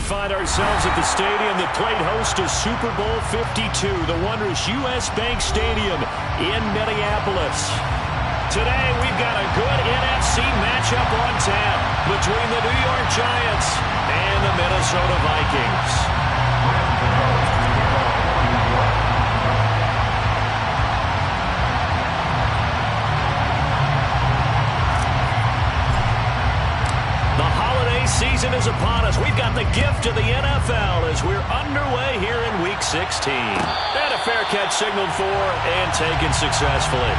find ourselves at the stadium that played host to Super Bowl 52, the wondrous U.S. Bank Stadium in Minneapolis. Today, we've got a good NFC matchup on tap between the New York Giants and the Minnesota Vikings. Season is upon us. We've got the gift of the NFL as we're underway here in Week 16. And a fair catch signaled for and taken successfully.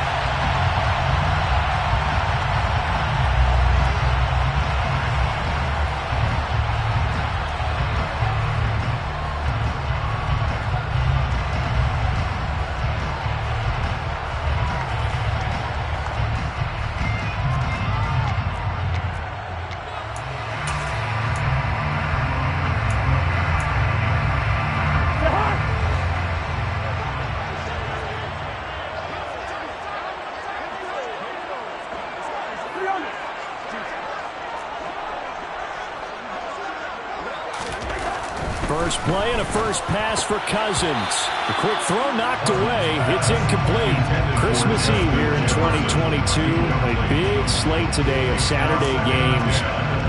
First play and a first pass for Cousins. The quick throw knocked away. It's incomplete. Christmas Eve here in 2022. A big slate today of Saturday games.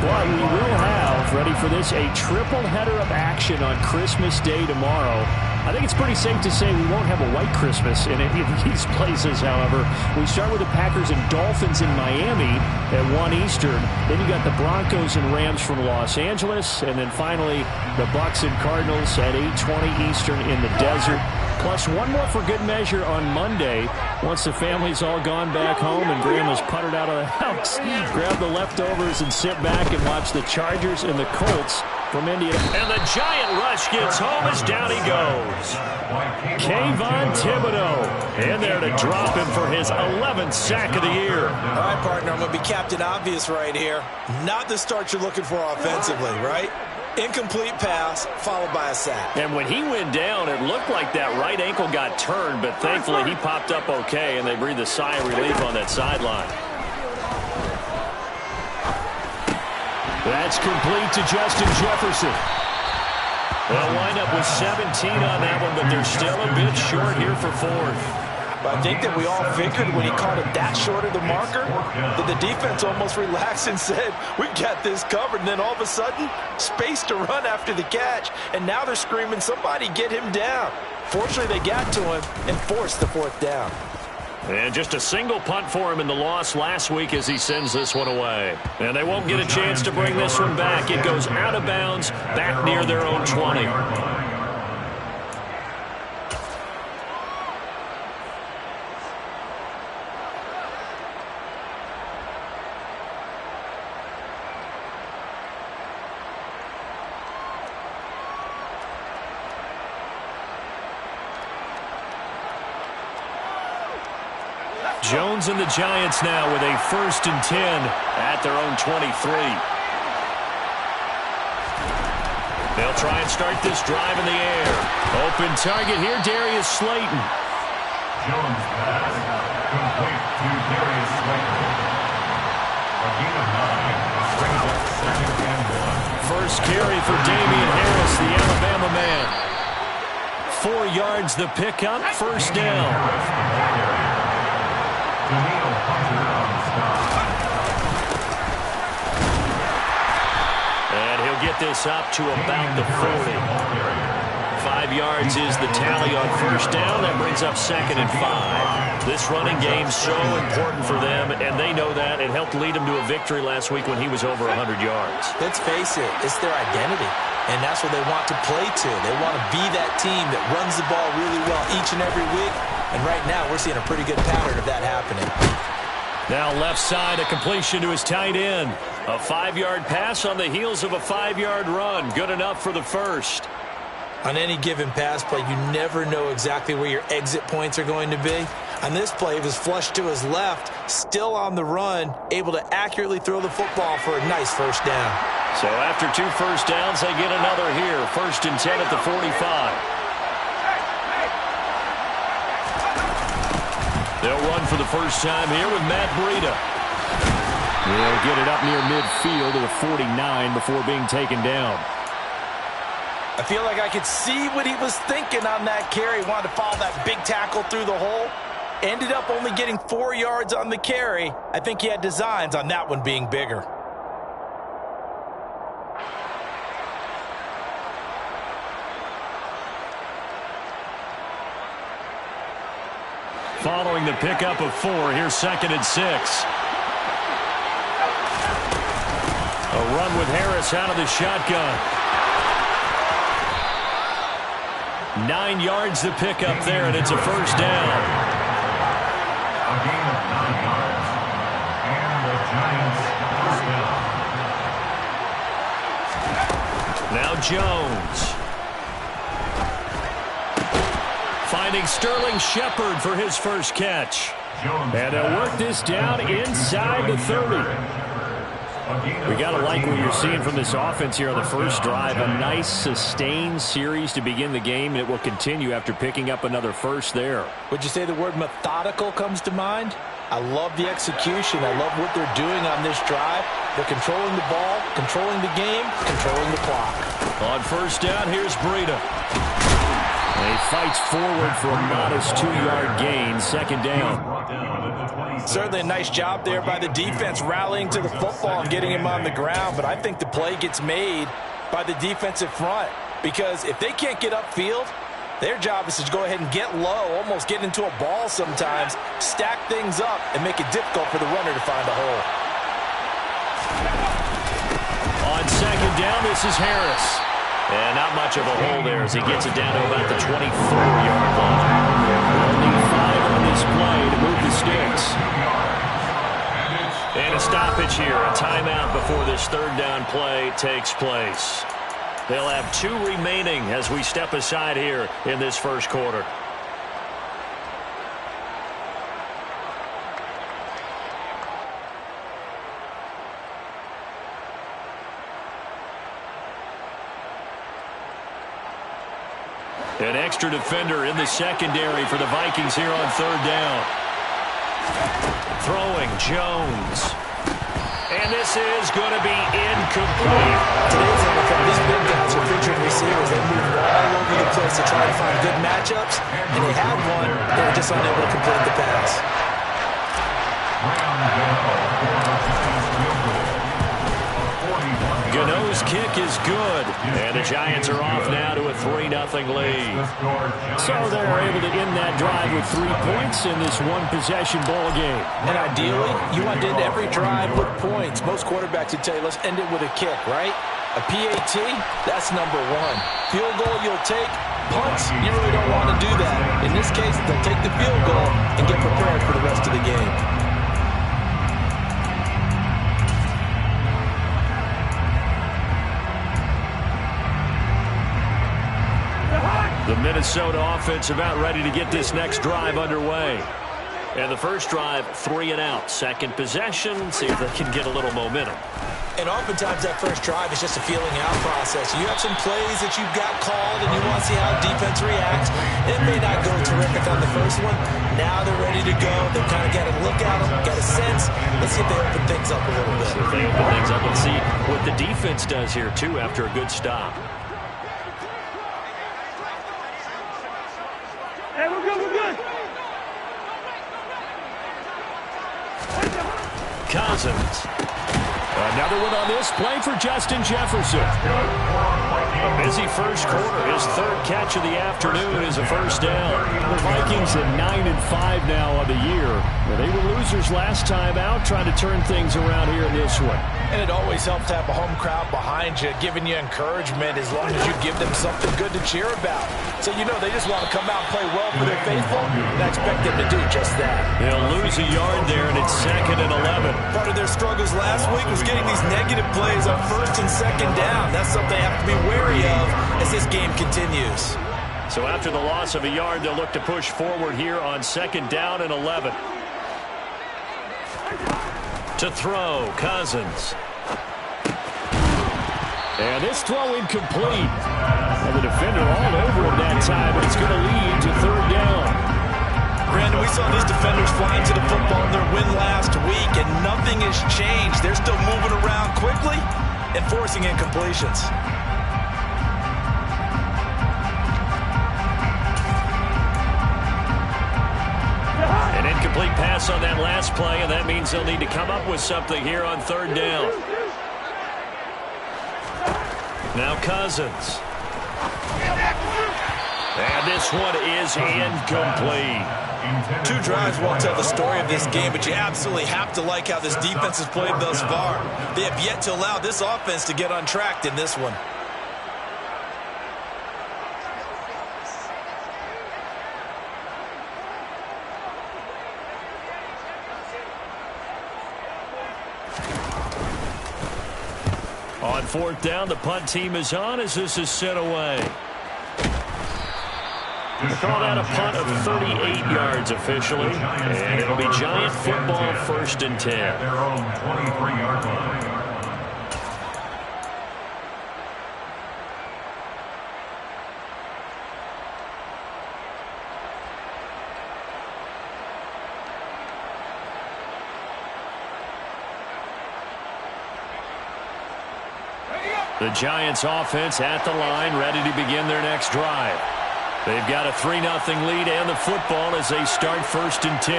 But we will have, ready for this, a triple header of action on Christmas Day tomorrow. I think it's pretty safe to say we won't have a white Christmas in any of these places, however. We start with the Packers and Dolphins in Miami at 1 Eastern. Then you got the Broncos and Rams from Los Angeles. And then finally, the Bucs and Cardinals at 8:20 Eastern in the desert. Plus one more for good measure on Monday. Once the family's all gone back home and Grandma's puttered out of the house, grab the leftovers and sit back and watch the Chargers and the Colts from India. And the giant rush gets home as down he goes. Kayvon Thibodeau in there to drop him for his 11th sack of the year. All right, partner, I'm going to be Captain Obvious right here. Not the start you're looking for offensively, right? Incomplete pass, followed by a sack. And when he went down, it looked like that right ankle got turned, but thankfully he popped up okay, and they breathed a sigh of relief on that sideline. That's complete to Justin Jefferson. They'll wind up with 17 on that one, but they're still a bit short here for fourth. But I think that we all figured when he caught it that short of the marker that the defense almost relaxed and said, we've got this covered. And then all of a sudden, space to run after the catch. And now they're screaming, somebody get him down. Fortunately, they got to him and forced the fourth down. And just a single punt for him in the loss last week as he sends this one away. And they won't get a chance to bring this one back. It goes out of bounds back near their own 20. Jones and the Giants now with a 1st and 10 at their own 23. They'll try and start this drive in the air. Open target here, Darius Slayton. Jones pass complete to Darius Slayton. A gain of 9 brings up 2nd and 1. First carry for Damian Harris, the Alabama man. 4 yards the pickup, 1st down. And he'll get this up to about the 40. 5 yards is the tally on 1st down. That brings up 2nd and 5. This running game's so important for them, and they know that. It helped lead them to a victory last week when he was over 100 yards. Let's face it, it's their identity, and that's what they want to play to. They want to be that team that runs the ball really well each and every week, and right now we're seeing a pretty good pattern of that happening. Now left side, a completion to his tight end. A 5-yard pass on the heels of a 5-yard run. Good enough for the first. On any given pass play, you never know exactly where your exit points are going to be. On this play, it was flushed to his left, still on the run, able to accurately throw the football for a nice 1st down. So after 2 first downs, they get another here. 1st and 10 at the 45. They'll run for the first time here with Matt Breida. They'll get it up near midfield to the 49 before being taken down. I feel like I could see what he was thinking on that carry. Wanted to follow that big tackle through the hole. Ended up only getting 4 yards on the carry. I think he had designs on that one being bigger. Following the pickup of 4, here's 2nd and 6. A run with Harris out of the shotgun. 9 yards to pick up there, and it's a first down. A gain of 9 yards. And the Giants first down. Now Jones. Finding Sterling Shepard for his first catch. And they'll work this down inside the 30. We got to like what you're seeing from this offense here on the first drive. A nice, sustained series to begin the game, and it will continue after picking up another first there. Would you say the word methodical comes to mind? I love the execution. I love what they're doing on this drive. They're controlling the ball, controlling the game, controlling the clock. On first down, here's Breida. And he fights forward for a modest 2-yard gain, 2nd down. Certainly a nice job there by the defense rallying to the football and getting him on the ground, but I think the play gets made by the defensive front because if they can't get upfield, their job is to go ahead and get low, almost get into a ball sometimes, stack things up, and make it difficult for the runner to find a hole. On 2nd down, this is Harris. And not much of a hole there as he gets it down to about the 24-yard line. Only 5 on this play to move the sticks. And a stoppage here, a timeout before this 3rd down play takes place. They'll have 2 remaining as we step aside here in this first quarter. An extra defender in the secondary for the Vikings here on 3rd down. Throwing Jones. And this is going to be incomplete. Today's NFL, these big guys are featured receivers. They move all over the place to try to find good matchups, and they had one. They were just unable to complete the pass. Gano's kick is good, and the Giants are off now to a 3-0 lead. So they're able to end that drive with 3 points in this one-possession ball game. And ideally, you want to end every drive with points. Most quarterbacks would tell you, let's end it with a kick, right? A PAT, that's number 1. Field goal you'll take. Punts, you really don't want to do that. In this case, they'll take the field goal and get prepared for the rest of the game. The Minnesota offense about ready to get this next drive underway. And the first drive, 3 and out. Second possession, see if they can get a little momentum. And oftentimes that first drive is just a feeling out process. You have some plays that you've got called and you want to see how defense reacts. It may not go terrific on the first one. Now they're ready to go. They've kind of got to look at them, got a sense. Let's see if they open things up a little bit. See if they open things up. Let's see what the defense does here, too, after a good stop. Hey, we're good, we're good. Cousins. Another one on this play for Justin Jefferson. A busy first quarter. His 3rd catch of the afternoon is a first down. The Vikings at 9-5 now on the year. Well, they were losers last time out, trying to turn things around here in this one. And it always helps to have a home crowd behind you, giving you encouragement as long as you give them something good to cheer about. So you know they just want to come out and play well for their faithful, and I expect them to do just that. They'll lose a yard there, and it's 2nd and 11. Part of their struggles last week was getting these negative plays on 1st and 2nd down. That's something they have to be wary of as this game continues. So after the loss of a yard, they'll look to push forward here on 2nd down and 11. To throw, Cousins. And this throw incomplete. And the defender all over him that time, but it's going to lead to 3rd down. Brandon, we saw these defenders flying to the football in their win last week, and nothing has changed. They're still moving around quickly and forcing incompletions. Incomplete pass on that last play, and that means they'll need to come up with something here on third down. Now Cousins. And this one is incomplete. 2 drives won't tell the story of this game, but you absolutely have to like how this defense has played thus far. They have yet to allow this offense to get untracked in this one. On fourth down, the punt team is on as this is sent away. They call that a punt of 38 yards officially, and it'll be Giant football, 1st and 10. Their own 23-yard line. The Giants offense at the line, ready to begin their next drive. They've got a 3-0 lead and the football as they start 1st and 10.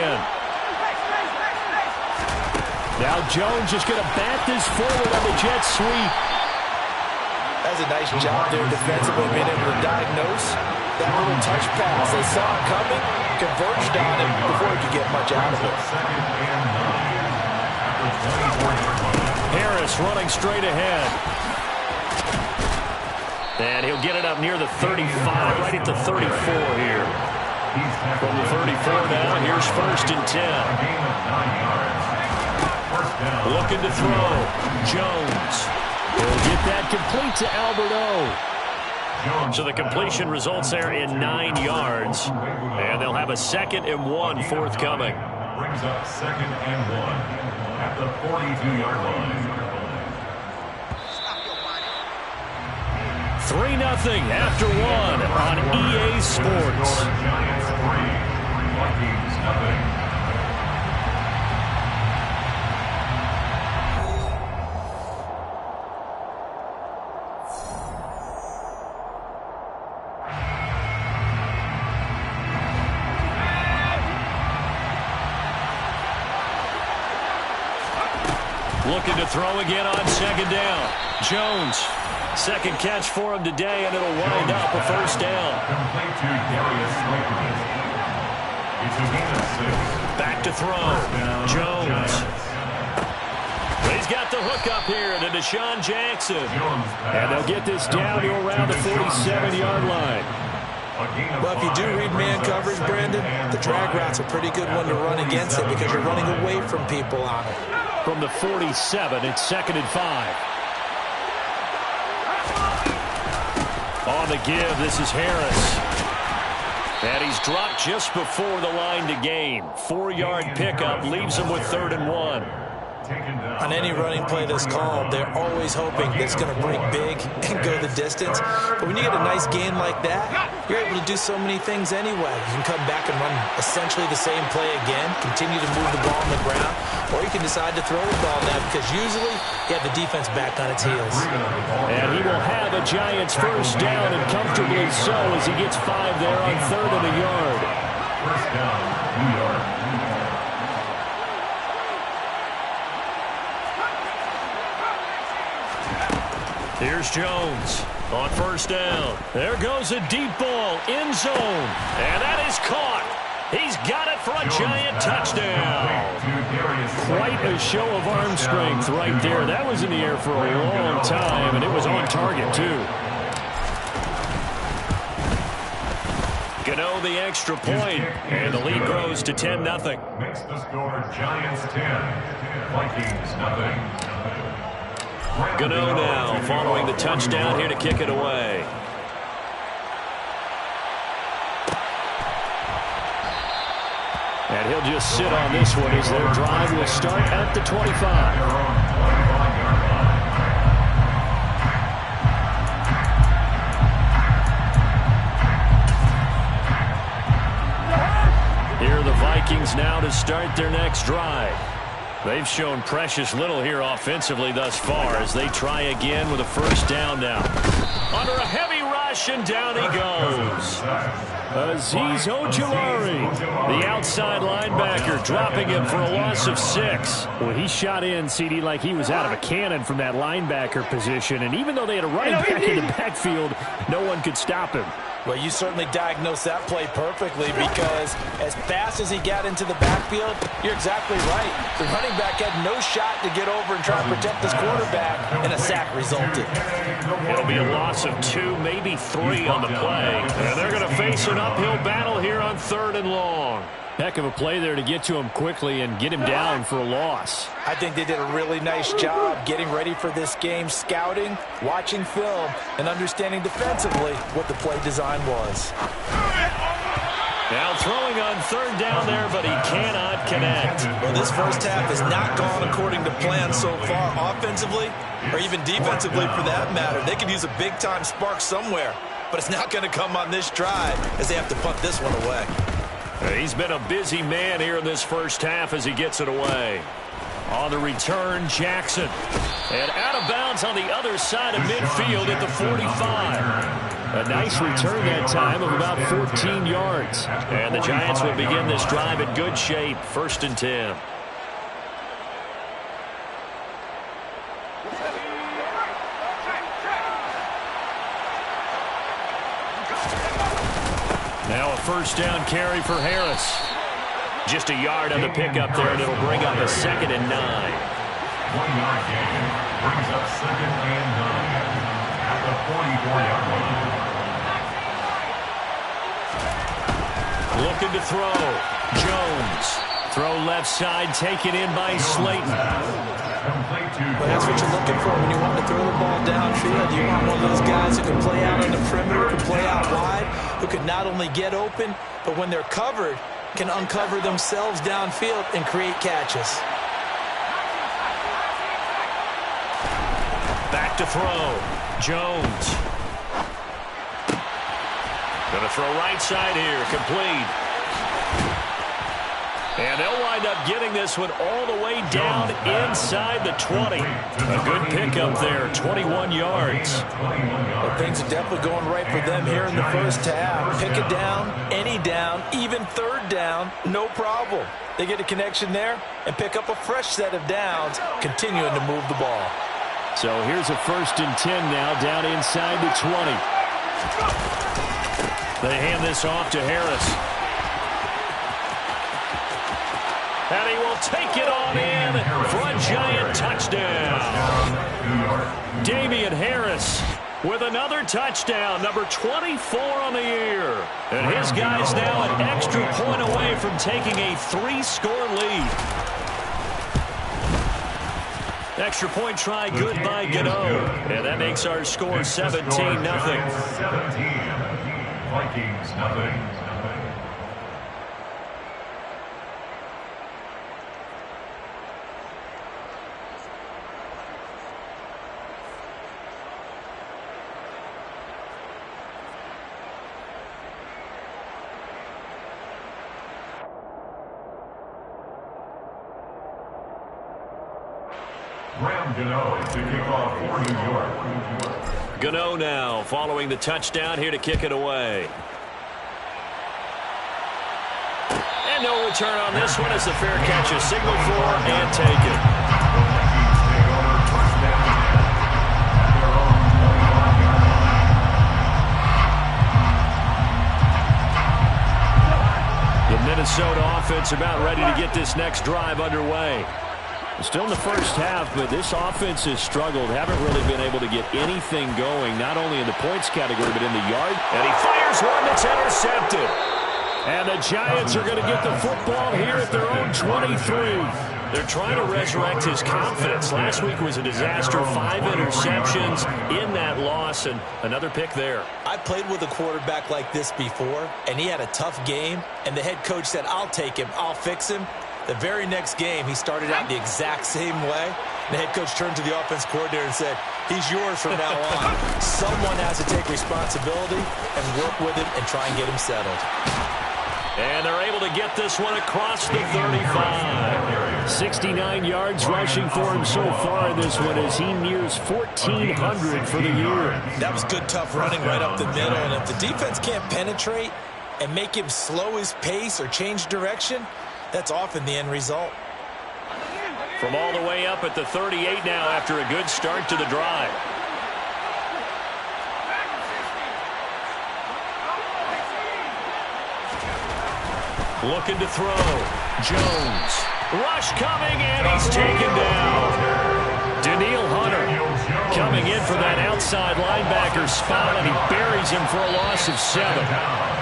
Now Jones is going to bat this forward on the jet sweep. That's a nice job there defensively, being able to diagnose that little touch pass. They saw it coming, converged on it before he could get much out of it. Harris running straight ahead. And he'll get it up near the 35, right at the 34 here. From the 34 now, here's 1st and 10. Looking to throw. Jones. He'll get that complete to Albert O. So the completion results there in 9 yards. And they'll have a 2nd and 1 forthcoming. Brings up 2nd and 1 at the 42-yard line. 3-0 after 1 on EA Sports. Giants 3, Vikings nothing. Looking to throw again on 2nd down. Jones. 2nd catch for him today, and it'll wind up a 1st down. Complete to Darius Slayton. It's a gain of 6. Back to throw. Jones. He's got the hook up here to Deshaun Jackson. And they'll get this down to around the 47-yard line. Well, if you do read man coverage, Brandon, the drag route's a pretty good one to run against it because you're running away from people on it. From the 47, it's 2nd and 5. On the give, this is Harris. And he's dropped just before the line to gain. 4-yard pickup leaves him with 3rd and 1. On any running play that's called, they're always hoping that it's going to break big and go the distance. But when you get a nice gain like that, you're able to do so many things anyway. You can come back and run essentially the same play again, continue to move the ball on the ground, or you can decide to throw the ball now because usually you have the defense back on its heels. And he will have a Giants 1st down, and comfortably so as he gets 5 there on 3rd and a yard. 1st down, New York. Here's Jones on 1st down. There goes a deep ball, end zone. And that is caught. He's got it for a Giant touchdown. Quite a show of arm strength right there. That was in the air for a long time, and it was on target, too. Gano the extra point, and the lead grows to 10-0. Makes the score Giants 10, Vikings nothing. Gano now following the touchdown here to kick it away. And he'll just sit on this one as their drive will start at the 25. Here are the Vikings now to start their next drive. They've shown precious little here offensively thus far as they try again with a 1st down now. Under a heavy rush, rush, and down he goes. Azeez Ojulari, the outside linebacker, dropping him for a loss of 6. Well, he shot in, CD, like he was out of a cannon from that linebacker position. And even though they had a running back in the backfield, no one could stop him. Well, you certainly diagnosed that play perfectly, because as fast as he got into the backfield, you're exactly right. The running back had no shot to get over and try to protect his quarterback, and a sack resulted. It'll be a loss of 2, maybe 3 on the play. And they're going to face an uphill battle here on 3rd and long. Heck of a play there to get to him quickly and get him down for a loss. I think they did a really nice job getting ready for this game, scouting, watching film, and understanding defensively what the play design was. Now throwing on 3rd down there, but he cannot connect. Well, this first half has not gone according to plan so far, offensively or even defensively for that matter. They could use a big-time spark somewhere, but it's not going to come on this drive as they have to punt this one away. He's been a busy man here in this first half as he gets it away. On the return, Jackson. And out of bounds on the other side of midfield at the 45. A nice return that time of about 14 yards. And the Giants will begin this drive in good shape. 1st and 10. Now a 1st down carry for Harris. Just a yard on the pickup there, and it'll bring up a 2nd and 9. 1-yard gain brings up 2nd and 9 at the 44-yard line. Looking to throw. Jones. Throw left side, taken in by Slayton. Well, that's what you're looking for when you want to throw the ball downfield. You want one of those guys who can play out on the perimeter, can play out wide, who can not only get open, but when they're covered, can uncover themselves downfield and create catches. Back to throw. Jones. Going to throw right side here. Complete. And they'll wind up getting this one all the way down inside the 20. A good pickup there, 21 yards. Well, things are definitely going right for them here in the first half. Pick it down, any down, even 3rd down, no problem. They get a connection there and pick up a fresh set of downs, continuing to move the ball. So here's a 1st and 10 now, down inside the 20. They hand this off to Harris. And he will take it on in for a Giant touchdown. Damian Harris with another touchdown, number 24 on the year. And his guys now an extra point away from taking a 3-score lead. Extra point try, good by Gano. And that makes our score 17-0. 17. Vikings, nothing. Gano to kick off for New York. Gano now following the touchdown here to kick it away. And no return on this one as the fair catch is signaled for and taken. The Minnesota offense about ready to get this next drive underway. Still in the first half, but this offense has struggled. Haven't really been able to get anything going, not only in the points category, but in the yard. And he fires one that's intercepted. And the Giants are going to get the football here at their own 23. They're trying to resurrect his confidence. Last week was a disaster. 5 interceptions in that loss, and another pick there. I played with a quarterback like this before, and he had a tough game, and the head coach said, I'll take him, I'll fix him. The very next game, he started out the exact same way. The head coach turned to the offense coordinator and said, he's yours from now on. Someone has to take responsibility and work with him and try and get him settled. And they're able to get this one across the 35. 69 yards rushing for him so far in this one as he nears 1,400 for the year. That was good, tough running right up the middle. And if the defense can't penetrate and make him slow his pace or change direction, that's often the end result. From all the way up at the 38 now after a good start to the drive. Looking to throw. Jones. Rush coming, and he's taken down. Daniil Hunter coming in for that outside linebacker spot, and he buries him for a loss of 7.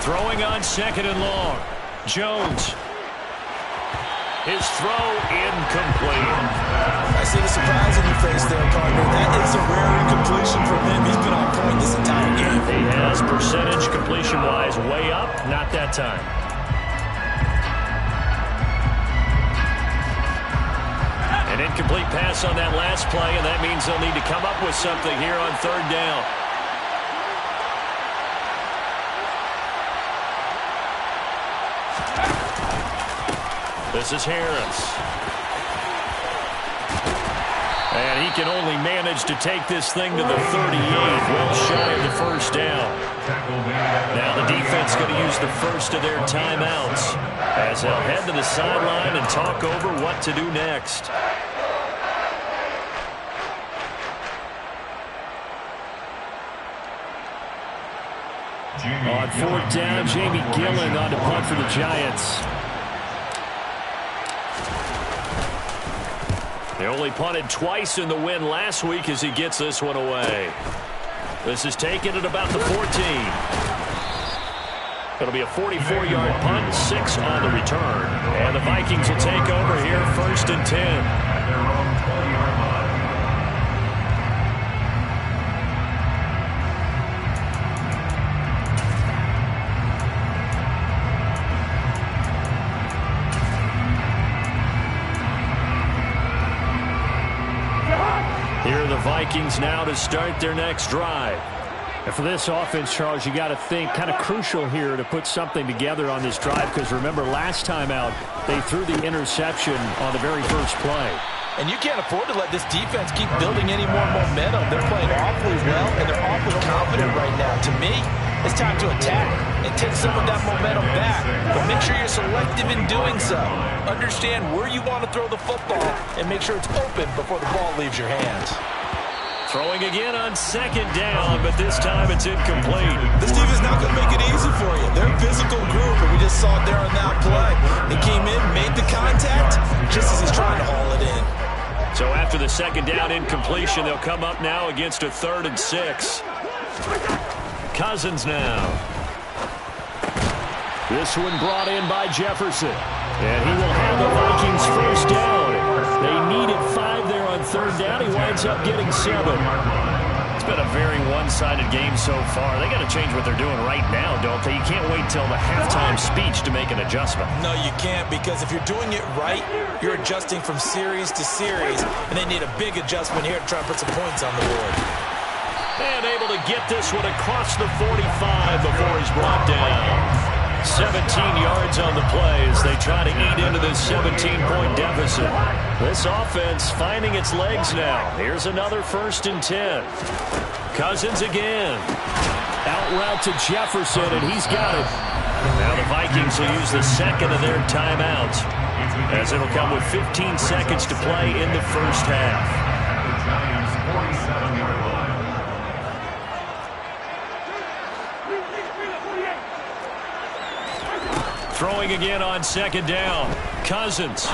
Throwing on 2nd and long. Jones. His throw incomplete. I see the surprise in your face there, partner. That is a rare incompletion from him. He's been on point this entire game. He has percentage completion-wise way up. Not that time. An incomplete pass on that last play, and that means they'll need to come up with something here on 3rd down. This is Harris. And he can only manage to take this thing to the 38, well shy of the 1st down. Now the defense going to use the first of their timeouts as they'll head to the sideline and talk over what to do next. On 4th down, Jamie Gillen on to punt for the Giants. They only punted twice in the win last week as he gets this one away. This is taken at about the 14. It'll be a 44-yard punt, 6 on the return. And the Vikings will take over here 1st and 10. At their own 20-yard line. Here are the Vikings now to start their next drive. And for this offense, Charles, you got to think kind of crucial here to put something together on this drive because remember last time out they threw the interception on the very first play. And you can't afford to let this defense keep building any more momentum. They're playing awfully well, and they're awfully confident right now. To me, it's time to attack and take some of that momentum back. But make sure you're selective in doing so. Understand where you want to throw the football and make sure it's open before the ball leaves your hands. Throwing again on 2nd down, but this time it's incomplete. This defense is not going to make it easy for you. They're a physical group, and we just saw it there on that play. They came in, made the contact, just as he's trying to haul it in. So after the 2nd down incompletion, they'll come up now against a 3rd and 6. Cousins now. This one brought in by Jefferson. And he will have the Vikings 1st down. They needed 5 there on 3rd down. He winds up getting 7. It's been a very one-sided game so far. They got to change what they're doing right now, don't they? You can't wait till the halftime speech to make an adjustment. No, you can't, because if you're doing it right, you're adjusting from series to series, and they need a big adjustment here to try and put some points on the board. And able to get this one across the 45 before he's brought down. 17 yards on the play as they try to eat into this 17-point deficit. This offense finding its legs now. Here's another 1st and 10. Cousins again. Out route to Jefferson, and he's got it. Now the Vikings will use the 2nd of their timeouts as it'll come with 15 seconds to play in the 1st half. At the Giants' 47-yard line. Throwing again on 2nd down. Cousins.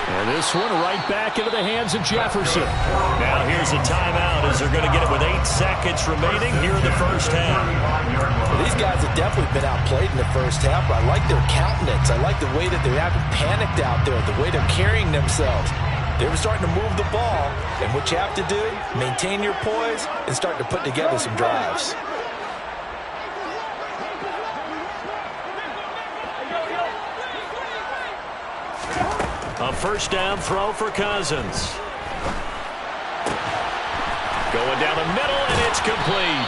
And this one right back into the hands of Jefferson. Now here here's a timeout as they're going to get it with 8 seconds remaining here in the first half. Well, these guys have definitely been outplayed in the first half, but I like their countenance. I like the way that they haven't panicked out there, the way they're carrying themselves. They were starting to move the ball, and what you have to do, maintain your poise and start to put together some drives. A first down throw for Cousins. Going down the middle, and it's complete.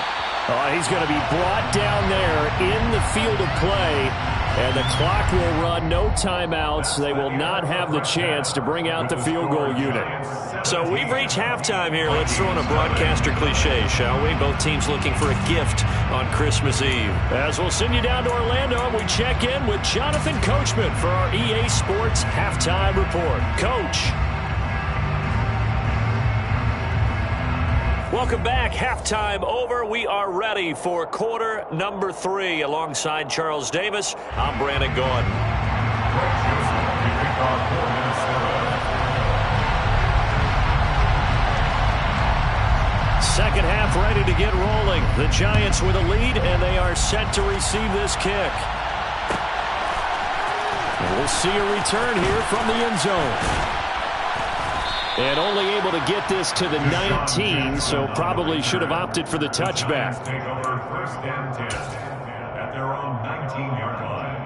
He's going to be brought down there in the field of play, and the clock will run. No timeouts. They will not have the chance to bring out the field goal unit. So we've reached halftime here. Let's throw in a broadcaster cliche, shall we? Both teams looking for a gift on Christmas Eve. As we'll send you down to Orlando, and we check in with Jonathan Coachman for our EA Sports Halftime Report. Coach. Welcome back. Halftime over. We are ready for quarter number 3. Alongside Charles Davis, I'm Brandon Gordon. Second half ready to get rolling. The Giants with a lead, and they are set to receive this kick. We'll see a return here from the end zone. And only able to get this to the 19, so probably should have opted for the touchback. Take over first and 10 at their own 19-yard line.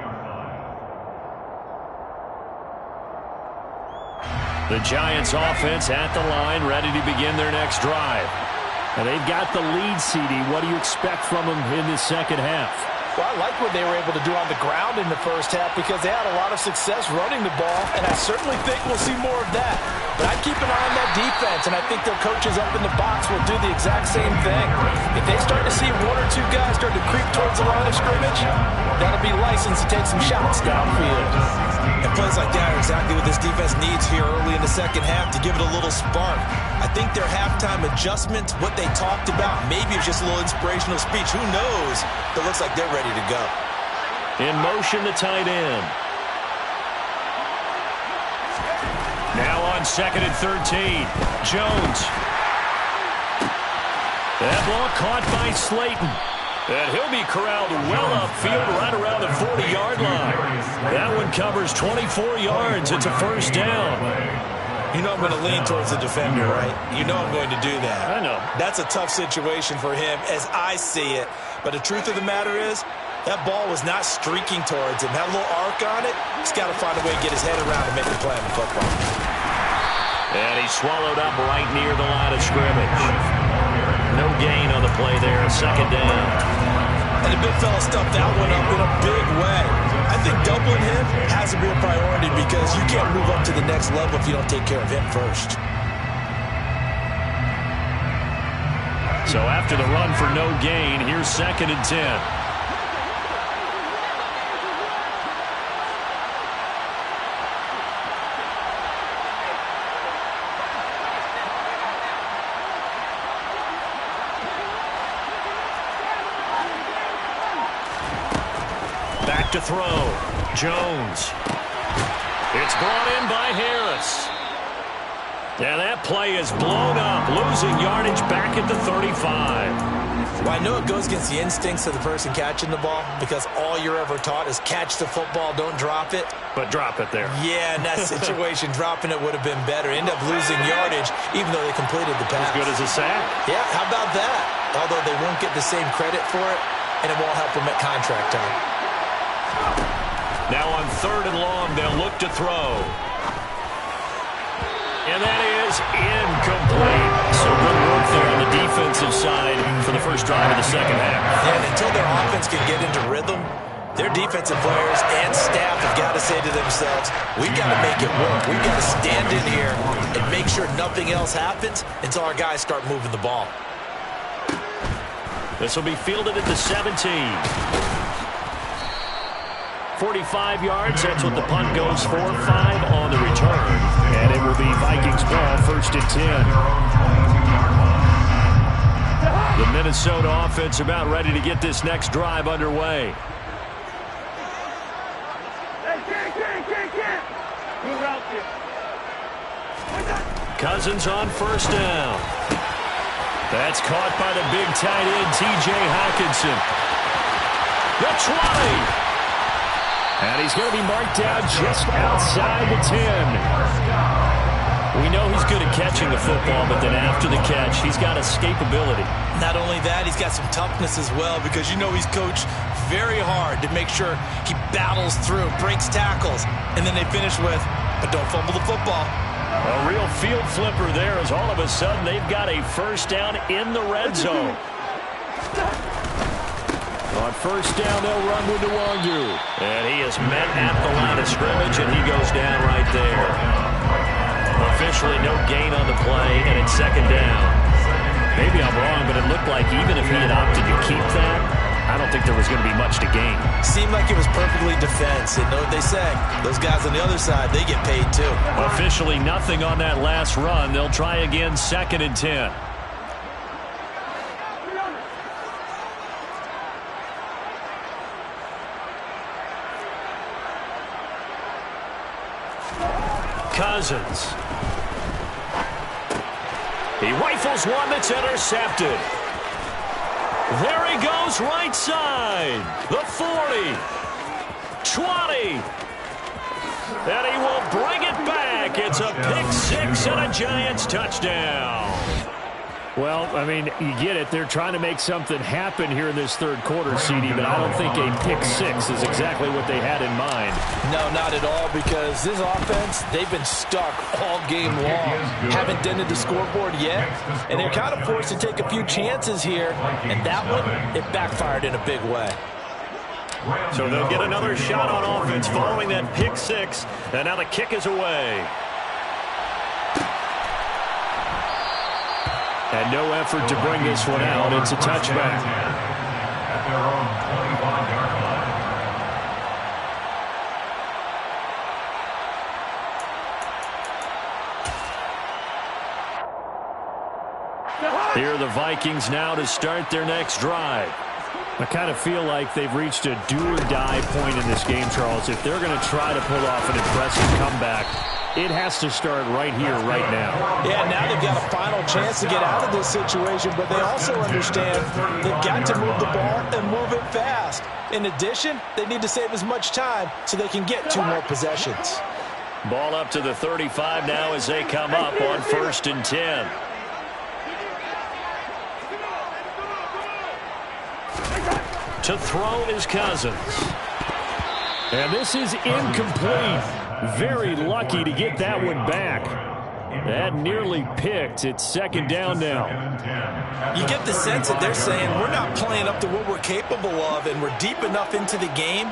The Giants offense at the line, ready to begin their next drive. And they've got the lead, CD. What do you expect from them in this second half? Well, I like what they were able to do on the ground in the first half because they had a lot of success running the ball, and I certainly think we'll see more of that. But I'd keep an eye on that defense, and I think their coaches up in the box will do the exact same thing. If they start to see 1 or 2 guys start to creep towards the line of scrimmage, that'll be licensed to take some shots downfield. And plays like that are exactly what this defense needs here early in the second half to give it a little spark. I think their halftime adjustment, what they talked about, maybe it's just a little inspirational speech. Who knows? It looks like they're ready to go. In motion, the tight end. Now on 2nd and 13. Jones. That ball caught by Slayton. And he'll be corralled well upfield right around the 40-yard line. That one covers 24 yards. It's a first down. You know I'm going to lean towards the defender, right? You know I'm going to do that. I know. That's a tough situation for him as I see it. But the truth of the matter is, that ball was not streaking towards him. Had a little arc on it. He's got to find a way to get his head around and make a play on the football. And he swallowed up right near the line of scrimmage. No gain on the play there. Second down. And the big fella stuffed that one up in a big way. I think doubling him has to be a priority because you can't move up to the next level if you don't take care of him first. So after the run for no gain, here's 2nd and 10. Back to throw. Jones. It's brought in by Harris. And that play is blown up, losing yardage back at the 35. Well, I know it goes against the instincts of the person catching the ball because all you're ever taught is catch the football, don't drop it. But drop it there. Yeah, in that situation, dropping it would have been better. End up losing yardage even though they completed the pass. As good as a sack. Yeah, how about that? Although they won't get the same credit for it, and it won't help them at contract time. Now on 3rd and long, they'll look to throw. And that is incomplete. So good work there on the defensive side for the first drive of the second half. Yeah, and until their offense can get into rhythm, their defensive players and staff have got to say to themselves, we've got to make it work. We've got to stand in here and make sure nothing else happens until our guys start moving the ball. This will be fielded at the 17. 45 yards, that's what the punt goes for. 5 on the return. And it will be Vikings ball, 1st and 10. The Minnesota offense about ready to get this next drive underway. Cousins on 1st down. That's caught by the big tight end, T.J. Hawkinson. The 20. And he's going to be marked down just outside the 10. We know he's good at catching the football, but then after the catch, he's got escapability. Not only that, he's got some toughness as well, because you know he's coached very hard to make sure he battles through, breaks tackles, and then they finish with, but don't fumble the football. A real field flipper there, as all of a sudden they've got a first down in the red zone. On first down, they'll run with Nwangu. And he is met at the line of scrimmage, and he goes down right there. Officially no gain on the play, and it's second down. Maybe I'm wrong, but it looked like even if he had opted to keep that, I don't think there was going to be much to gain. Seemed like it was perfectly defense. And know what they say? Those guys on the other side, they get paid too. Officially nothing on that last run. They'll try again, 2nd and 10. Cousins. He rifles one that's intercepted. There he goes, right side. The 40. 20. And he will bring it back. It's a pick six and a Giants touchdown. Well, I mean, you get it. They're trying to make something happen here in this third quarter, CD, but I don't think a pick six is exactly what they had in mind. No, not at all, because this offense, they've been stuck all game long. Haven't dented the scoreboard yet, and they're kind of forced to take a few chances here, and that one, it backfired in a big way. So they'll get another shot on offense following that pick six, and now the kick is away. And no effort to bring this one out. It's a touchback. At their own 25-yard line. Here are the Vikings now to start their next drive. I kind of feel like they've reached a do-or-die point in this game, Charles. If they're going to try to pull off an impressive comeback, it has to start right here, right now. Yeah, now they've got a final chance to get out of this situation, but they also understand they've got to move the ball and move it fast. In addition, they need to save as much time so they can get 2 more possessions. Ball up to the 35 now as they come up on 1st and 10. To throw is Cousins. And this is incomplete. Very lucky to get that one back. That nearly picked. It's 2nd down now. You get the sense that they're saying we're not playing up to what we're capable of, and we're deep enough into the game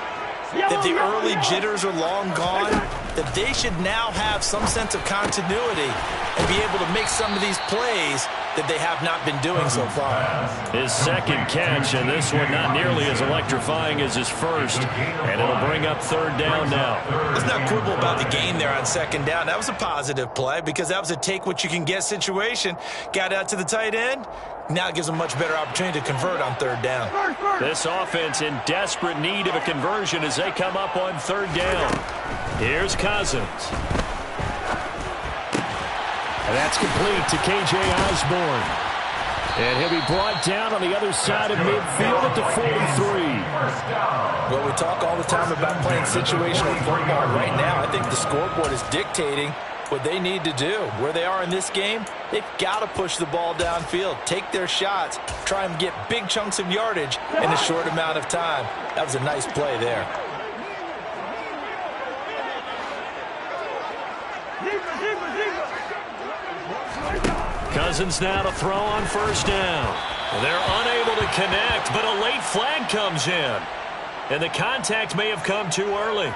that the early jitters are long gone, that they should now have some sense of continuity and be able to make some of these plays that they have not been doing so far. His 2nd catch, and this one not nearly as electrifying as his first, and it'll bring up 3rd down now. Let's not quibble about the gain there on 2nd down. That was a positive play because that was a take-what-you-can-get situation. Got out to the tight end. Now it gives them a much better opportunity to convert on 3rd down. This offense in desperate need of a conversion as they come up on 3rd down. Here's Cousins. And that's complete to K.J. Osborne. And he'll be brought down on the other side of midfield at the 43. Well, we talk all the time about playing situational football. Right now, I think the scoreboard is dictating what they need to do. Where they are in this game, they've got to push the ball downfield, take their shots, try and get big chunks of yardage in a short amount of time. That was a nice play there. Cousins now to throw on 1st down. They're unable to connect, but a late flag comes in. And the contact may have come too early.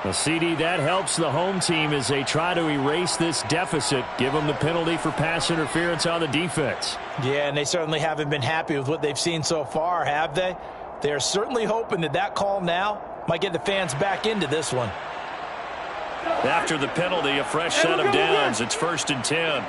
Well, CD, that helps the home team as they try to erase this deficit, give them the penalty for pass interference on the defense. Yeah, and they certainly haven't been happy with what they've seen so far, have they? They're certainly hoping that that call now might get the fans back into this one. After the penalty, a fresh set of downs. It's 1st and 10.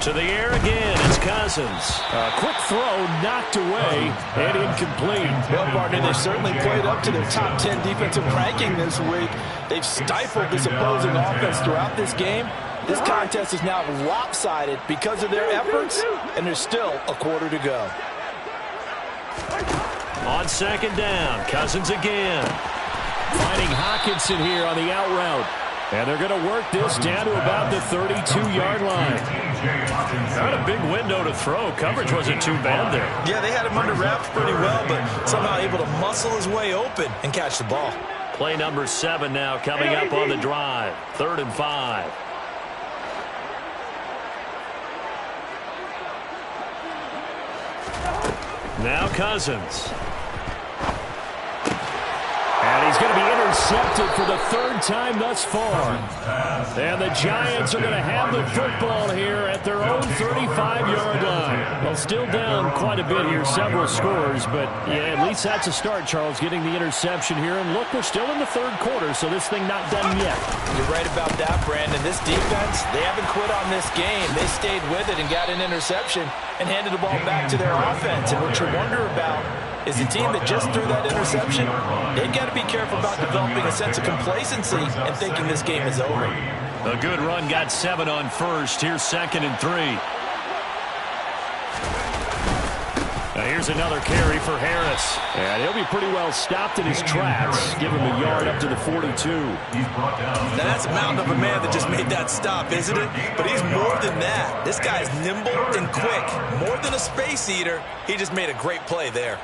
To the air again, it's Cousins. A quick throw knocked away and incomplete. Well, partner, they certainly played up to their top 10 defensive ranking this week. They've stifled this opposing offense throughout this game. This contest is now lopsided because of their efforts, and there's still a quarter to go. On second down, Cousins again. Finding Hockenson here on the out route. And they're going to work this down to about the 32-yard line. Not a big window to throw. Coverage wasn't too bad there. Yeah, they had him under wraps pretty well, but somehow able to muscle his way open and catch the ball. Play number 7 now coming up on the drive. 3rd and 5. Now Cousins. And he's going to be intercepted for the 3rd time thus far. And the Giants are going to have the football here at their own 35-yard line. Well, still down quite a bit here, several scores, but yeah, at least that's a start, Charles, getting the interception here. And look, we're still in the 3rd quarter, so this thing not done yet. You're right about that, Brandon. This defense, they haven't quit on this game. They stayed with it and got an interception and handed the ball back to their offense. And what you wonder about is the team that just threw that interception, they've got to be careful about developing a sense of complacency and thinking this game is over. A good run got 7 on first. Here's 2nd and 3. Now here's another carry for Harris. And he'll be pretty well stopped in his tracks. Give him a yard up to the 42. Now that's a mountain of a man that just made that stop, isn't it? But he's more than that. This guy's nimble and quick. More than a space eater, he just made a great play there.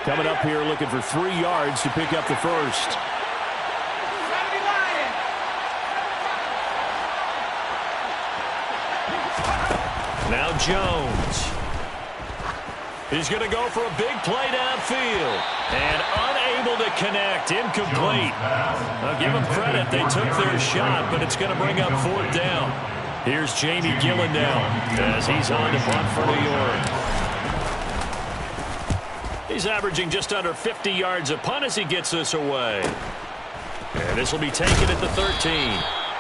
Coming up here looking for 3 yards to pick up the first. Now Jones. He's going to go for a big play downfield. And unable to connect. Incomplete. I'll give them credit. They took their shot, but it's going to bring up 4th down. Here's Jamie Gillendown as he's on to punt for New York. He's averaging just under 50 yards a punt as he gets this away. And this will be taken at the 13.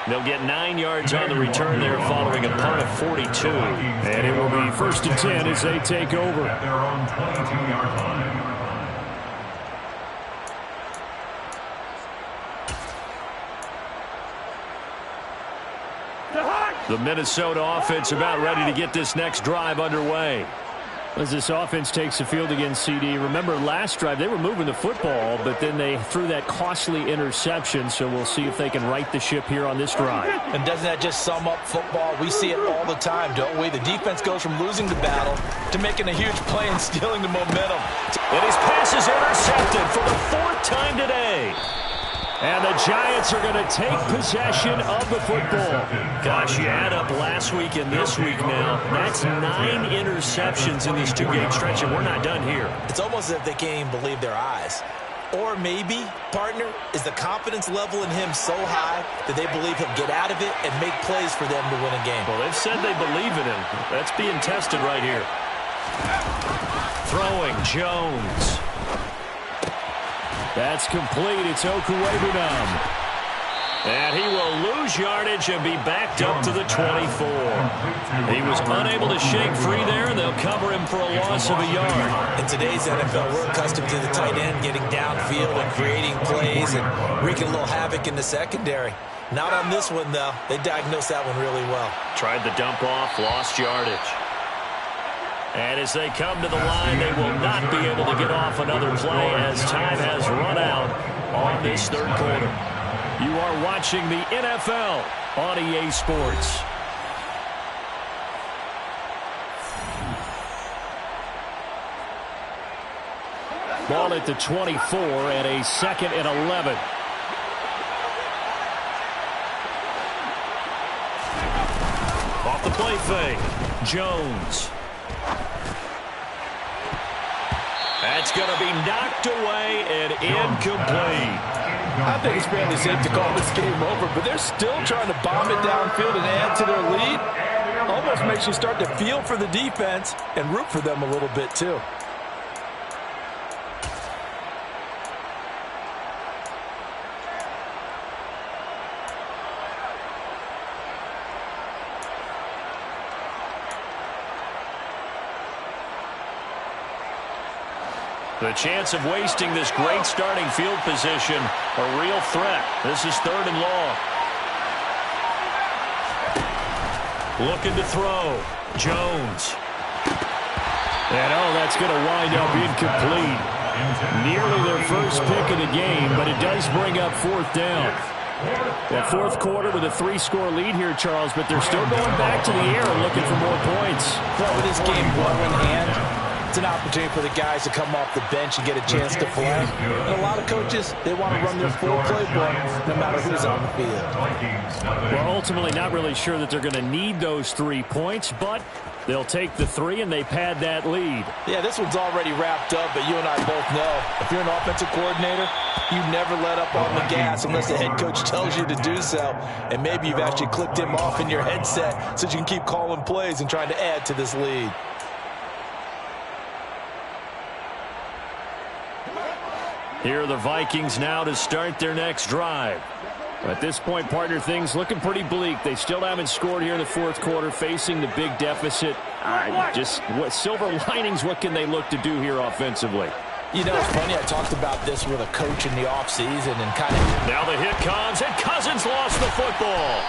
They'll get 9 yards on the return there following a punt of 42. And it will be 1st and 10 as they take over. At their own 22-yard line. The Minnesota offense about ready to get this next drive underway. As this offense takes the field against CD, remember last drive they were moving the football, but then they threw that costly interception, so we'll see if they can right the ship here on this drive. And doesn't that just sum up football? We see it all the time, don't we? The defense goes from losing the battle to making a huge play and stealing the momentum. And his pass is intercepted for the 4th time today. And the Giants are going to take possession of the football. Gosh, you add up last week and this week now. That's 9 interceptions in this 2-game stretch, and we're not done here. It's almost as if they can't even believe their eyes. Or maybe, partner, is the confidence level in him so high that they believe he'll get out of it and make plays for them to win a game. Well, they've said they believe in him. That's being tested right here. Throwing, Jones. That's complete. It's Okuwebunam. And he will lose yardage and be backed up to the 24. He was unable to shake free there, and they'll cover him for a loss of a yard. In today's NFL, we're accustomed to the tight end getting downfield and creating plays and wreaking a little havoc in the secondary. Not on this one, though. They diagnosed that one really well. Tried the dump off, lost yardage. And as they come to the line, they will not be able to get off another play as time has run out on this 3rd quarter. You are watching the NFL on EA Sports. Ball at the 24 and a 2nd and 11. Off the play fake, Jones. That's going to be knocked away and incomplete. I think it's fairly safe to call this game over, but they're still trying to bomb it downfield and add to their lead. Almost makes you start to feel for the defense and root for them a little bit, too. The chance of wasting this great starting field position, a real threat. This is 3rd and long. Looking to throw. Jones. And that's going to wind up incomplete. Nearly their first pick of the game, but it does bring up 4th down. Well, 4th quarter with a 3-score lead here, Charles, but they're still going back to the air and looking for more points. Well, with this game well in hand, it's an opportunity for the guys to come off the bench and get a chance to play. And a lot of coaches, they want to run their full playbook no matter who's on the field. Well, ultimately not really sure that they're going to need those 3 points, but they'll take the 3 and they pad that lead. Yeah, this one's already wrapped up, but you and I both know if you're an offensive coordinator, you never let up on the gas unless the head coach tells you to do so. And maybe you've actually clicked him off in your headset so you can keep calling plays and trying to add to this lead. Here are the Vikings now to start their next drive. At this point, partner, things looking pretty bleak. They still haven't scored here in the 4th quarter, facing the big deficit. Just what silver linings, what can they look to do here offensively? You know, it's funny, I talked about this with a coach in the offseason and kind of... Now the hit comes, and Cousins lost the football.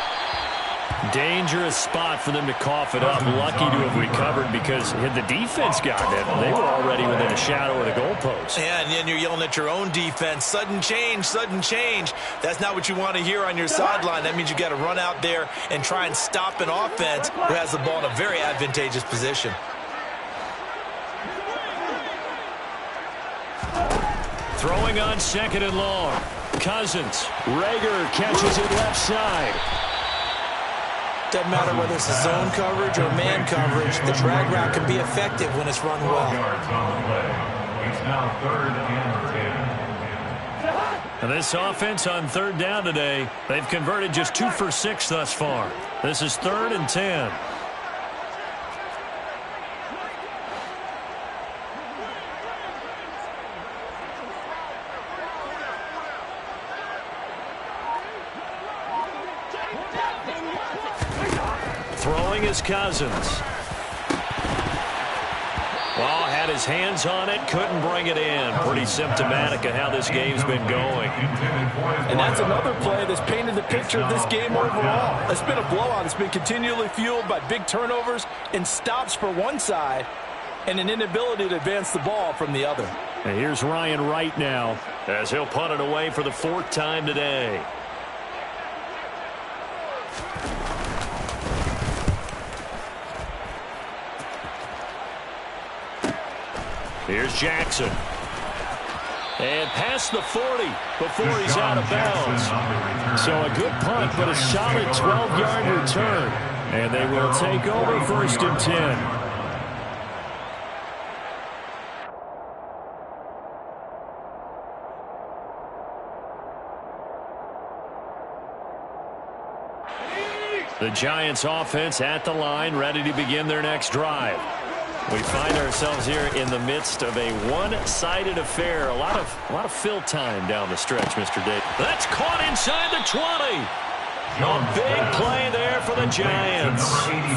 Dangerous spot for them to cough it up. Lucky to have recovered because had the defense gotten it, they were already within a shadow of the goalpost. Yeah, and then you're yelling at your own defense. Sudden change, sudden change. That's not what you want to hear on your sideline. That means you got to run out there and try and stop an offense who has the ball in a very advantageous position. Throwing on 2nd and long. Cousins. Rager catches it left side. Doesn't matter whether it's a zone coverage or man coverage, the drag route can be effective when it's run well. It's now 3rd and 10. And this offense on 3rd down today, they've converted just 2 for 6 thus far. This is 3rd and 10. Throwing is Cousins. Well, had his hands on it, couldn't bring it in. Pretty symptomatic of how this game's been going. And that's another play that's painted the picture of this game overall. It's been a blowout. It's been continually fueled by big turnovers and stops for one side and an inability to advance the ball from the other. And here's Ryan Wright now as he'll punt it away for the 4th time today. Here's Jackson. And past the 40 before he's out of bounds. So a good punt, but a solid 12-yard return. And they will take over 1st and 10. The Giants offense at the line, ready to begin their next drive. We find ourselves here in the midst of a one-sided affair. A lot of fill time down the stretch, Mr. Dave. That's caught inside the 20. A big play there for the Giants.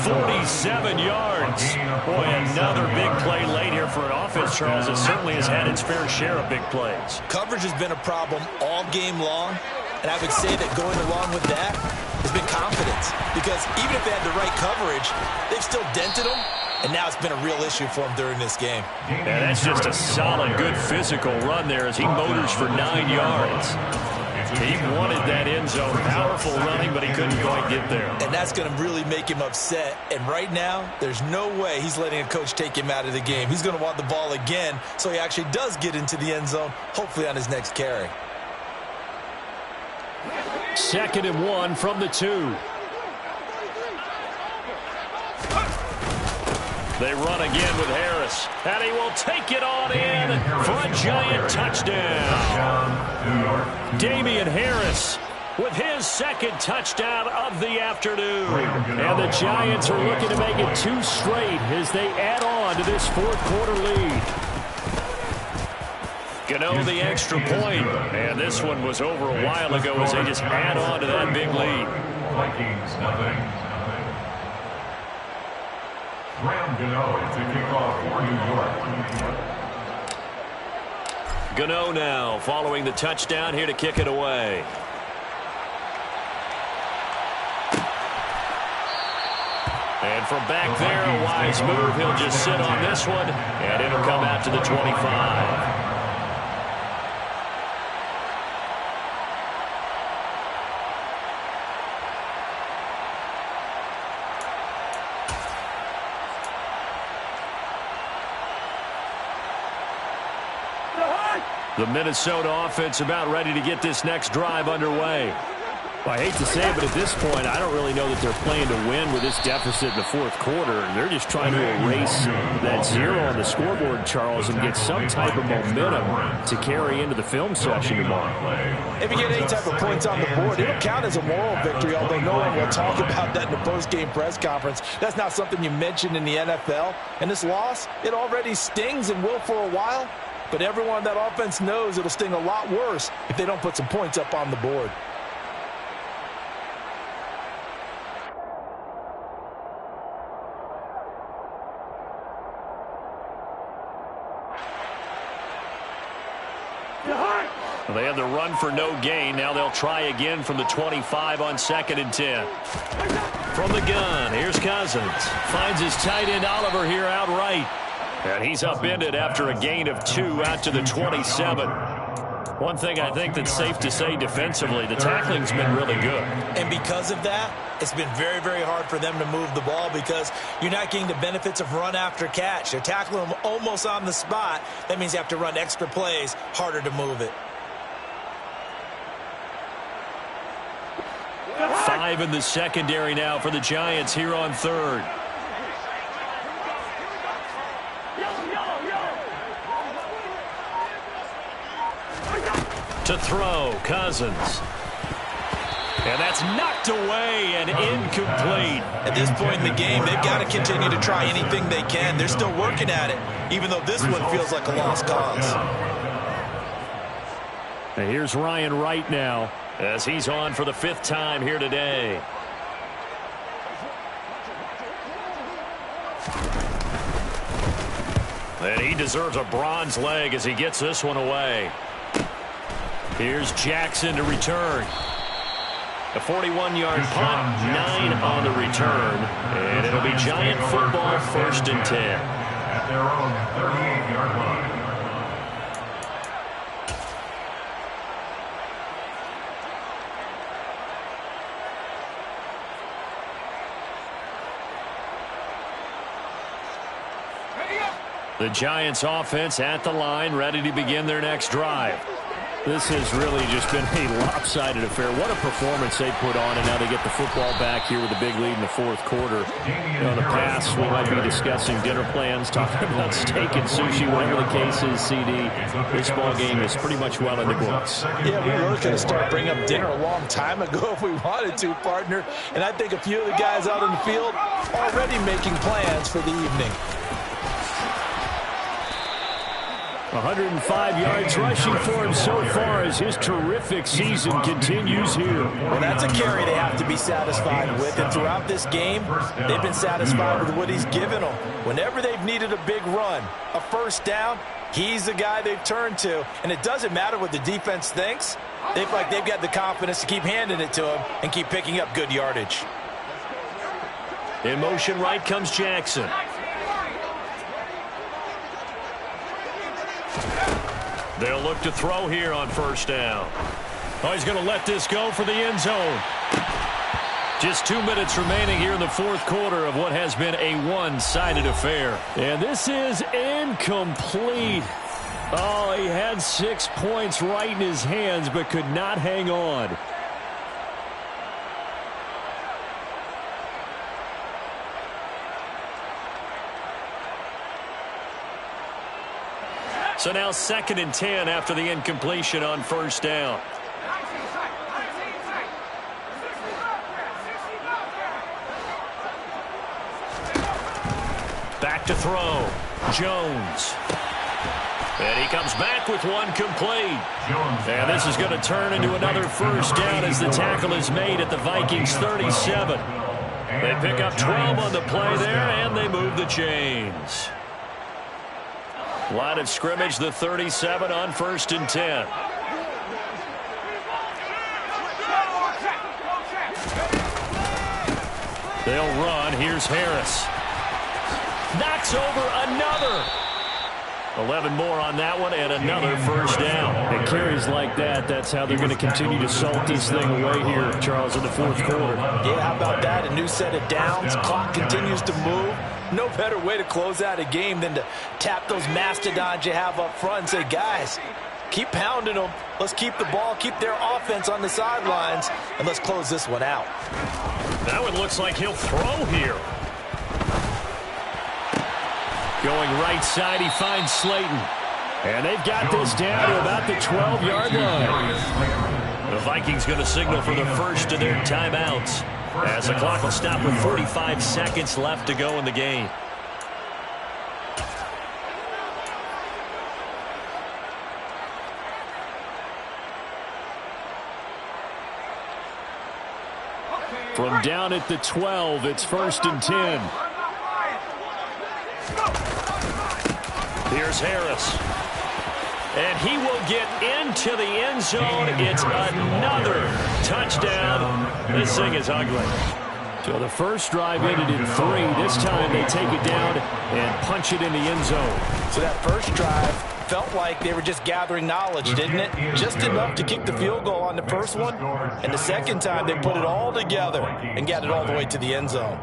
47 yards. Boy, another big play late here for an offense, Charles. It certainly has had its fair share of big plays. Coverage has been a problem all game long, and I would say that going along with that has been confidence. Because even if they had the right coverage, they've still dented them. And now it's been a real issue for him during this game. Yeah, that's just a solid, good physical run there as he motors for 9 yards. He wanted that end zone. Powerful running, but he couldn't quite get there. And that's going to really make him upset. And right now, there's no way he's letting a coach take him out of the game. He's going to want the ball again, so he actually does get into the end zone, hopefully on his next carry. 2nd and 1 from the 2. They run again with Harris, and he will take it on in for a Giant touchdown. Damian Harris with his 2nd touchdown of the afternoon. And the Giants are looking to make it 2 straight as they add on to this 4th quarter lead. Gano the extra point, and this one was over a while ago as they just add on to that big lead. Vikings, nothing. Graham Gano to kick off for New York. Gano now following the touchdown here to kick it away. And from back there, a wise move. He'll just sit on this one, and it'll come out to the 25. The Minnesota offense about ready to get this next drive underway. Well, I hate to say it, but at this point, I don't really know that they're playing to win with this deficit in the fourth quarter. They're just trying to erase that zero on the scoreboard, Charles, and get some type of momentum to carry into the film session tomorrow. If you get any type of points on the board, it'll count as a moral victory, although no one will talk about that in the post-game press conference. That's not something you mention in the NFL. And this loss, it already stings and will for a while. But everyone on that offense knows it'll sting a lot worse if they don't put some points up on the board. Well, they had the run for no gain. Now they'll try again from the 25 on 2nd and 10. From the gun, here's Cousins. Finds his tight end Oliver here outright. And he's upended after a gain of 2 out to the 27. One thing I think that's safe to say defensively, the tackling's been really good. And because of that, it's been very, very hard for them to move the ball because you're not getting the benefits of run after catch. They're tackling them almost on the spot. That means you have to run extra plays, harder to move it. 5 in the secondary now for the Giants here on 3rd. To throw, Cousins. And that's knocked away and incomplete. At this point in the game, they've got to continue to try anything they can. They're still working at it, even though this one feels like a lost cause. And here's Ryan Wright now as he's on for the 5th time here today. And he deserves a bronze leg as he gets this one away. Here's Jackson to return. A 41-yard punt, 9 on the return. And it'll be Giant football, 1st and 10. At their own 38-yard line. The Giants offense at the line, ready to begin their next drive. This has really just been a lopsided affair. What a performance they put on, and now they get the football back here with a big lead in the 4th quarter. In the past, we might be discussing dinner plans, talking about steak and sushi, whatever the case is, CD. This ball game is pretty much well in the books. Yeah, we were going to start bringing up dinner a long time ago if we wanted to, partner. And I think a few of the guys out in the field already making plans for the evening. 105 yards rushing for him so far as his terrific season continues here. Well, that's a carry they have to be satisfied with. And throughout this game, they've been satisfied with what he's given them. Whenever they've needed a big run, a 1st down, he's the guy they've turned to. And it doesn't matter what the defense thinks. They feel like they've got the confidence to keep handing it to him and keep picking up good yardage. In motion right comes Jackson. They'll look to throw here on 1st down. Oh, he's going to let this go for the end zone. Just 2 minutes remaining here in the 4th quarter of what has been a one-sided affair. And this is incomplete. Oh, he had 6 points right in his hands but could not hang on. So now 2nd and 10 after the incompletion on 1st down. Back to throw. Jones. And he comes back with one complete. And this is going to turn into another 1st down as the tackle is made at the Vikings 37. They pick up 12 on the play there, and they move the chains. Line of scrimmage, the 37 on 1st and 10. They'll run. Here's Harris. Knocks over another. 11 more on that one and another first down. It carries like that. That's how they're going to continue to salt this thing away here, Charles, in the 4th quarter. Yeah, how about that? A new set of downs. Clock continues to move. No better way to close out a game than to tap those mastodons you have up front and say, guys, keep pounding them. Let's keep the ball, keep their offense on the sidelines, and let's close this one out. That one looks like he'll throw here. Going right side, he finds Slayton. And they've got this down to about the 12-yard line. The Vikings going to signal for the first of their timeouts, as the clock will stop with 45 seconds left to go in the game. From down at the 12, it's 1st and 10. Here's Harris. And he will get into the end zone. It's another touchdown. This thing is ugly. So the first drive ended in 3. This time they take it down and punch it in the end zone. So that first drive felt like they were just gathering knowledge, didn't it? Just enough to kick the field goal on the first one. And the second time they put it all together and got it all the way to the end zone.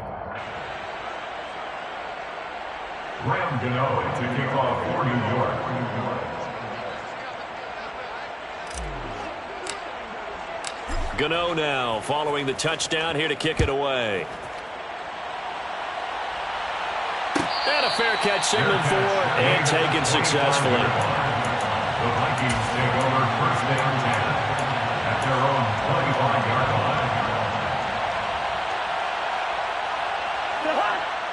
Graham Gano to kick off for New York. Gano now following the touchdown here to kick it away. And a fair catch signaled for and taken successfully. The Vikings take over 1st and 10 at their own 25-yard line.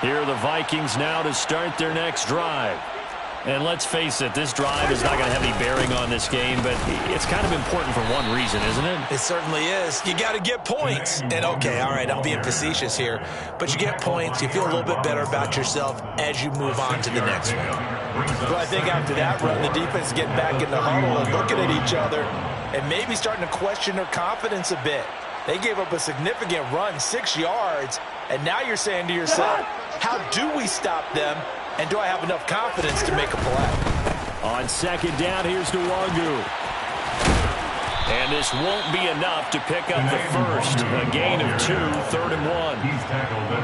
Here are the Vikings now to start their next drive. And let's face it, this drive is not going to have any bearing on this game, but it's kind of important for one reason, isn't it? It certainly is. You got to get points. And, okay, all right, I'm being facetious here. But you get points. You feel a little bit better about yourself as you move on to the next one. Well, I think after that run, the defense is getting back in the huddle and looking at each other and maybe starting to question their confidence a bit. They gave up a significant run, 6 yards, and now you're saying to yourself, how do we stop them? And do I have enough confidence to make a play? On second down, here's Nwangu. And this won't be enough to pick up the first. A gain of 2, 3rd and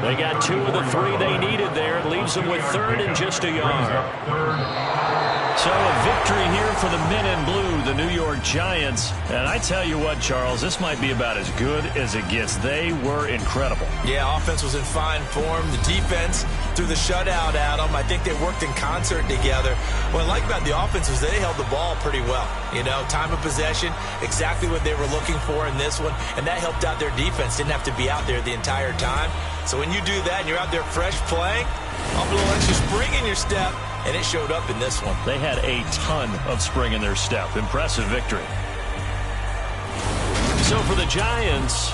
1. They got 2 of the 3 they needed there. It leaves them with 3rd and just a yard. So a victory here for the men in blue, the New York Giants. And I tell you what, Charles, this might be about as good as it gets. They were incredible. Yeah, offense was in fine form. The defense threw the shutout at them. I think they worked in concert together. What I like about the offense was they held the ball pretty well. You know, time of possession, exactly what they were looking for in this one. And that helped out their defense. Didn't have to be out there the entire time. So when you do that and you're out there fresh playing, a little extra spring in your step, and it showed up in this one. They had a ton of spring in their step. Impressive victory. So for the Giants...